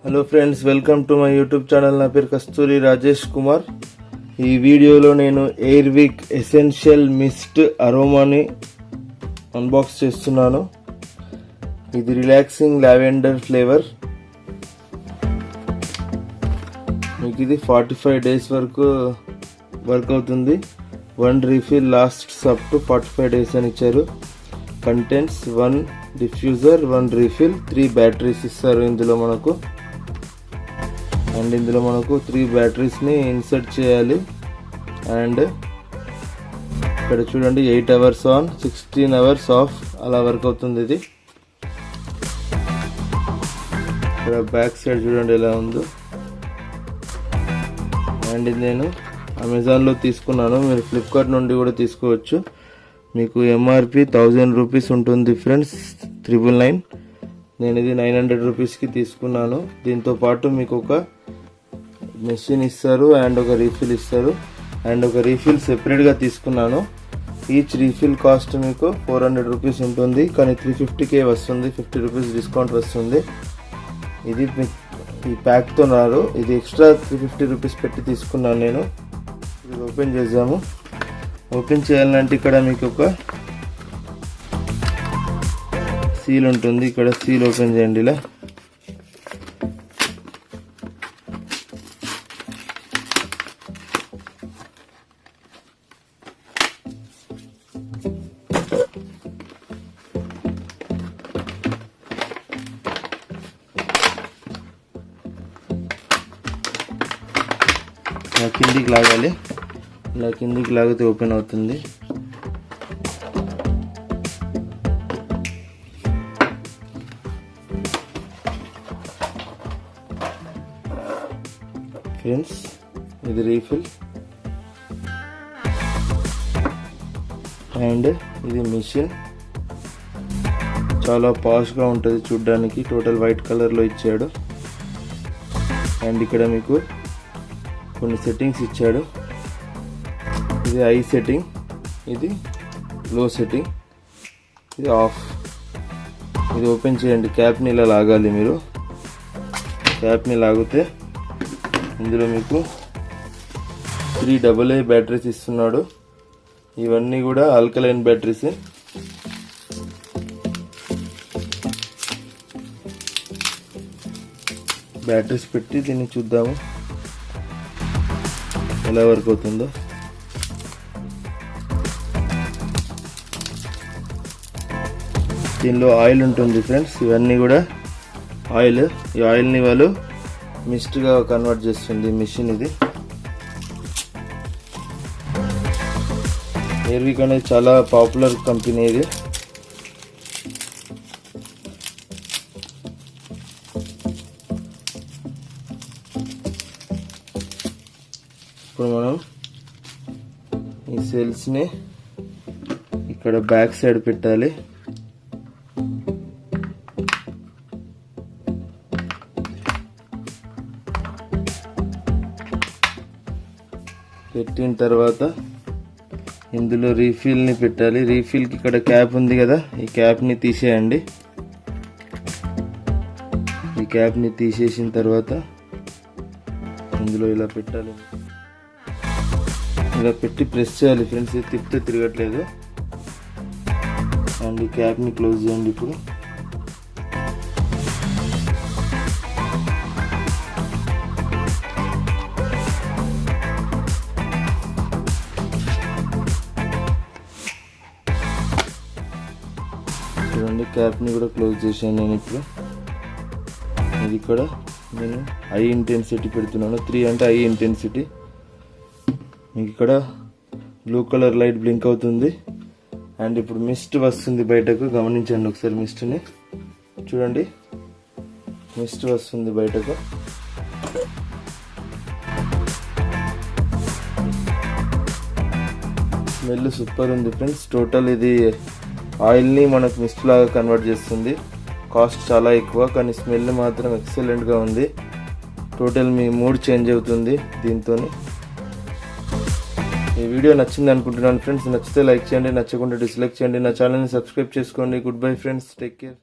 Hello friends, welcome to my YouTube channel. నా పేరు కస్తూరి రాజేష్ కుమార్. ఈ వీడియోలో నేను ఎయిర్ విక్ ఎసెన్షియల్ మిస్ట్ అరోమాని అన్బాక్స్ చేస్తున్నాను. ఇది రిలాక్సింగ్ లావెండర్ ఫ్లేవర్. మీకు ఇది 45 డేస్ వరకు వర్క్ అవుతుంది. 1 refill lasts up to 45 days అని ఇచ్చారు. కంటెంట్స్ 1 డిఫ్యూజర్, 1 రీఫిల్, 3 బ్యాటరీస్ ఇస్తారు ఇందులో మనకు. అండ్ ఇందులో మనకు 3 బ్యాటరీస్ని ఇన్సర్ట్ చేయాలి. అండ్ ఇక్కడ చూడండి, 8 అవర్స్ ఆన్, 16 అవర్స్ ఆఫ్ అలా వర్క్ అవుతుంది ఇది. ఇక్కడ బ్యాక్ సైడ్ చూడండి ఎలా ఉందో. అండ్ ఇది నేను అమెజాన్లో తీసుకున్నాను. మీరు ఫ్లిప్కార్ట్ నుండి కూడా తీసుకోవచ్చు. మీకు ఎంఆర్పి 1000 రూపీస్ ఉంటుంది ఫ్రెండ్స్, 999. నేను ఇది 900 రూపీస్కి తీసుకున్నాను. దీంతో పాటు మీకు ఒక మెషిన్ ఇస్తారు అండ్ ఒక రీఫిల్ ఇస్తారు. అండ్ ఒక రీఫిల్ సెపరేట్గా తీసుకున్నాను. ఈచ్ రీఫిల్ కాస్ట్ మీకు 400 రూపీస్ ఉంటుంది, కానీ 350కే వస్తుంది. 50 రూపీస్ డిస్కౌంట్ వస్తుంది. ఇది ఈ ప్యాక్తో రాదు, ఇది ఎక్స్ట్రా 350 రూపీస్ పెట్టి తీసుకున్నాను నేను. ఇది ఓపెన్ చేద్దాము. ఓపెన్ చేయాలంటే ఇక్కడ మీకు ఒక సీల్ ఉంటుంది. ఇక్కడ సీల్ ఓపెన్ చేయండి. ఇలా కిందికి లాగాలి. ఇలా కిందికి లాగితే ఓపెన్ అవుతుంది. ఫ్రెండ్స్, ఇది రీఫిల్ అండ్ ఇది మిషన్. చాలా పాష్గా ఉంటుంది చూడ్డానికి. టోటల్ వైట్ కలర్లో ఇచ్చాడు. అండ్ ఇక్కడ మీకు కొన్ని సెట్టింగ్స్ ఇచ్చాడు. ఇది ఐ సెట్టింగ్, ఇది లో సెట్టింగ్, ఇది ఆఫ్. ఇది ఓపెన్ చేయండి. క్యాప్ని ఇలా లాగాలి. మీరు క్యాప్ని లాగితే ఇందులో మీకు 3 AA బ్యాటరీస్ ఇస్తున్నాడు. ఇవన్నీ కూడా ఆల్కలైన్ బ్యాటరీస్. బ్యాటరీస్ పెట్టి దీన్ని చూద్దాము ఎలా వర్క్ అవుతుందో. దీనిలో ఆయిల్ ఉంటుంది ఫ్రెండ్స్. ఇవన్నీ కూడా ఆయిల్. ఈ ఆయిల్ని వాళ్ళు మిస్ట్గా కన్వర్ట్ చేస్తుంది మిషన్ ఇది. ఎయిర్ విక్ అనేది చాలా పాపులర్ కంపెనీ ఇది. ఇప్పుడు మనం ఈ సెల్స్ని ఇక్కడ బ్యాక్ సైడ్ పెట్టాలి. పెట్టిన తర్వాత ఇందులో రీఫిల్ని పెట్టాలి. రీఫిల్కి ఇక్కడ క్యాప్ ఉంది కదా, ఈ క్యాప్ని తీసేయండి. ఈ క్యాప్ని తీసేసిన తర్వాత ఇందులో ఇలా పెట్టాలి. ఇలా పెట్టి ప్రెస్ చేయాలి ఫ్రెండ్స్. ఇది తిప్పితే తిరగట్లేదు. అండ్ ఈ క్యాప్ని క్లోజ్ చేయండి. ఇప్పుడు చూడండి, క్యాప్ని కూడా క్లోజ్ చేశాను నేను. ఇప్పుడు ఇది ఇక్కడ నేను ఐ ఇంటెన్సిటీ పెడుతున్నాను. 3 అంటే ఐ ఇంటెన్సిటీ. మీకు ఇక్కడ బ్లూ కలర్ లైట్ బ్లింక్ అవుతుంది. అండ్ ఇప్పుడు మిస్ట్ వస్తుంది బయటకు. గమనించండి ఒకసారి మిస్ట్ని. చూడండి, మిస్ట్ వస్తుంది బయటకు. స్మెల్ సూపర్ ఉంది ఫ్రెండ్స్. టోటల్ ఇది ఆయిల్ని మనకు మిస్ట్ లాగా కన్వర్ట్ చేస్తుంది. కాస్ట్ చాలా ఎక్కువ, కానీ స్మెల్ మాత్రం ఎక్సలెంట్గా ఉంది. టోటల్ మీ మూడ్ చేంజ్ అవుతుంది దీంతో. ఈ వీడియో నచ్చింది అనుకుంటున్నాను ఫ్రెండ్స్. నచ్చితే లైక్ చేయండి, నచ్చకుండా డిస్లైక్ చేయండి. నా ఛానల్ని సబ్స్క్రైబ్ చేసుకోండి. Good bye friends, take care.